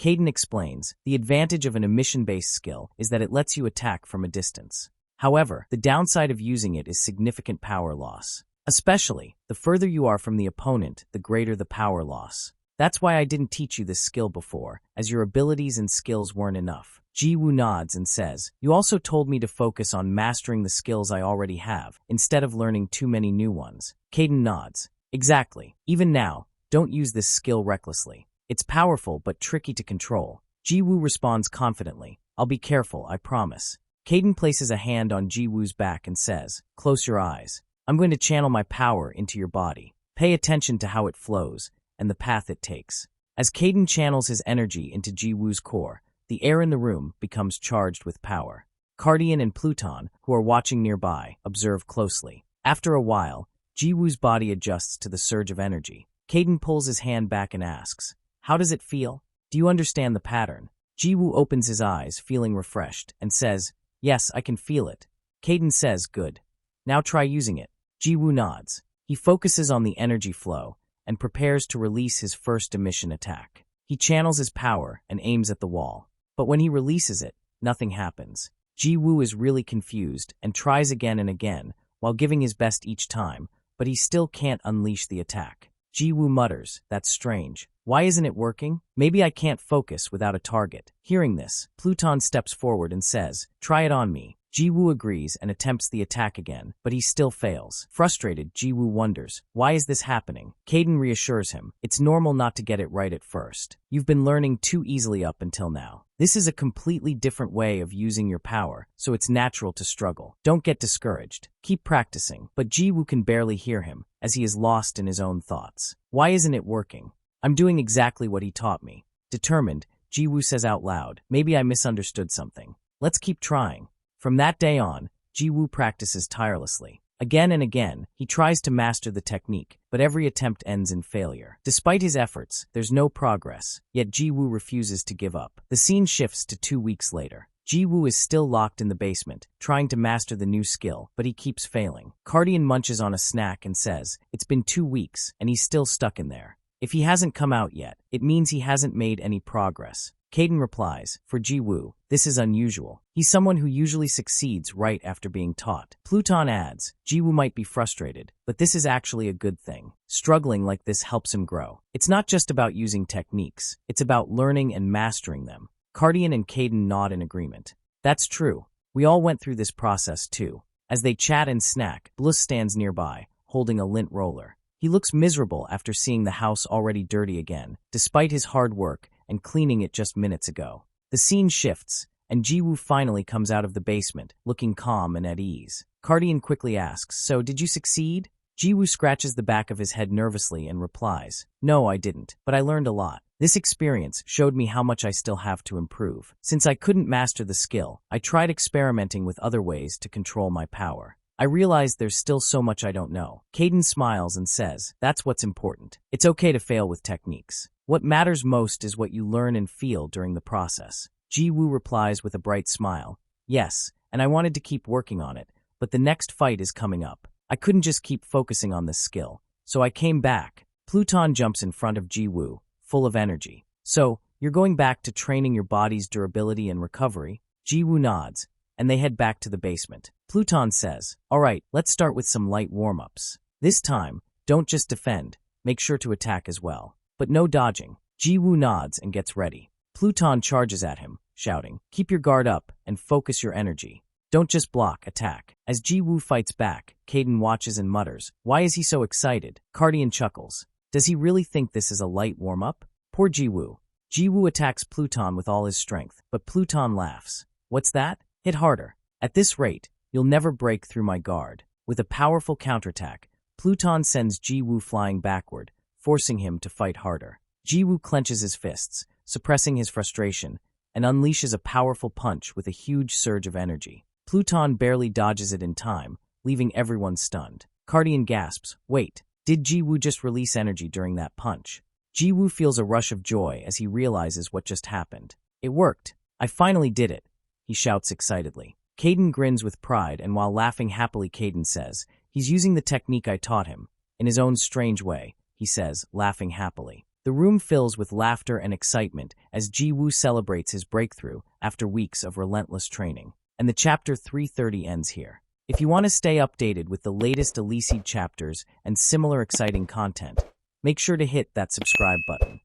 Kayden explains, the advantage of an emission-based skill is that it lets you attack from a distance. However, the downside of using it is significant power loss. Especially, the further you are from the opponent, the greater the power loss. That's why I didn't teach you this skill before, as your abilities and skills weren't enough. Jiwoo nods and says, you also told me to focus on mastering the skills I already have, instead of learning too many new ones. Kayden nods. Exactly. Even now, don't use this skill recklessly. It's powerful but tricky to control. Jiwoo responds confidently. I'll be careful, I promise. Kayden places a hand on Jiwoo's back and says, close your eyes. I'm going to channel my power into your body. Pay attention to how it flows and the path it takes. As Kayden channels his energy into Jiwoo's core, the air in the room becomes charged with power. Cardian and Pluton, who are watching nearby, observe closely. After a while, Jiwoo's body adjusts to the surge of energy. Kayden pulls his hand back and asks, how does it feel? Do you understand the pattern? Jiwoo opens his eyes, feeling refreshed, and says, yes, I can feel it. Kayden says, good. Now try using it. Jiwoo nods. He focuses on the energy flow and prepares to release his first emission attack. He channels his power and aims at the wall. But when he releases it, nothing happens. Jiwoo is really confused and tries again and again, while giving his best each time, but he still can't unleash the attack. Jiwoo mutters, that's strange. Why isn't it working? Maybe I can't focus without a target. Hearing this, Pluton steps forward and says, try it on me. Jiwoo agrees and attempts the attack again, but he still fails. Frustrated, Jiwoo wonders, why is this happening? Kayden reassures him, it's normal not to get it right at first. You've been learning too easily up until now. This is a completely different way of using your power, so it's natural to struggle. Don't get discouraged. Keep practicing. But Jiwoo can barely hear him, as he is lost in his own thoughts. Why isn't it working? I'm doing exactly what he taught me. Determined, Jiwoo says out loud, maybe I misunderstood something. Let's keep trying. From that day on, Jiwoo practices tirelessly. Again and again, he tries to master the technique, but every attempt ends in failure. Despite his efforts, there's no progress, yet Jiwoo refuses to give up. The scene shifts to 2 weeks later. Jiwoo is still locked in the basement, trying to master the new skill, but he keeps failing. Cardian munches on a snack and says, it's been 2 weeks, and he's still stuck in there. If he hasn't come out yet, it means he hasn't made any progress. Kayden replies, for Jiwoo, this is unusual. He's someone who usually succeeds right after being taught. Pluton adds, Jiwoo might be frustrated, but this is actually a good thing. Struggling like this helps him grow. It's not just about using techniques, it's about learning and mastering them. Cardian and Kayden nod in agreement. That's true. We all went through this process too. As they chat and snack, Bliss stands nearby, holding a lint roller. He looks miserable after seeing the house already dirty again, despite his hard work and cleaning it just minutes ago. The scene shifts, and Jiwoo finally comes out of the basement, looking calm and at ease. Cardian quickly asks, so did you succeed? Jiwoo scratches the back of his head nervously and replies, no, I didn't, but I learned a lot. This experience showed me how much I still have to improve. Since I couldn't master the skill, I tried experimenting with other ways to control my power. I realized there's still so much I don't know. Kayden smiles and says, that's what's important. It's okay to fail with techniques. What matters most is what you learn and feel during the process. Jiwoo replies with a bright smile, yes, and I wanted to keep working on it, but the next fight is coming up. I couldn't just keep focusing on this skill, so I came back. Pluton jumps in front of Jiwoo, full of energy. So, you're going back to training your body's durability and recovery? Jiwoo nods, and they head back to the basement. Pluton says, alright, let's start with some light warm-ups. This time, don't just defend, make sure to attack as well. But no dodging. Jiwoo nods and gets ready. Pluton charges at him, shouting, keep your guard up and focus your energy. Don't just block, attack. As Jiwoo fights back, Kayden watches and mutters, why is he so excited? Cardian chuckles. Does he really think this is a light warm-up? Poor Jiwoo. Jiwoo attacks Pluton with all his strength, but Pluton laughs. What's that? Hit harder. At this rate, you'll never break through my guard. With a powerful counterattack, Pluton sends Jiwoo flying backward, forcing him to fight harder. Jiwoo clenches his fists, suppressing his frustration, and unleashes a powerful punch with a huge surge of energy. Pluton barely dodges it in time, leaving everyone stunned. Cardian gasps, wait, did Jiwoo just release energy during that punch? Jiwoo feels a rush of joy as he realizes what just happened. It worked. I finally did it, he shouts excitedly. Kayden grins with pride, and while laughing happily, Kayden says, he's using the technique I taught him. In his own strange way, he says, laughing happily. The room fills with laughter and excitement as Jiwoo celebrates his breakthrough after weeks of relentless training. And the chapter 330 ends here. If you want to stay updated with the latest Eleceed chapters and similar exciting content, make sure to hit that subscribe button.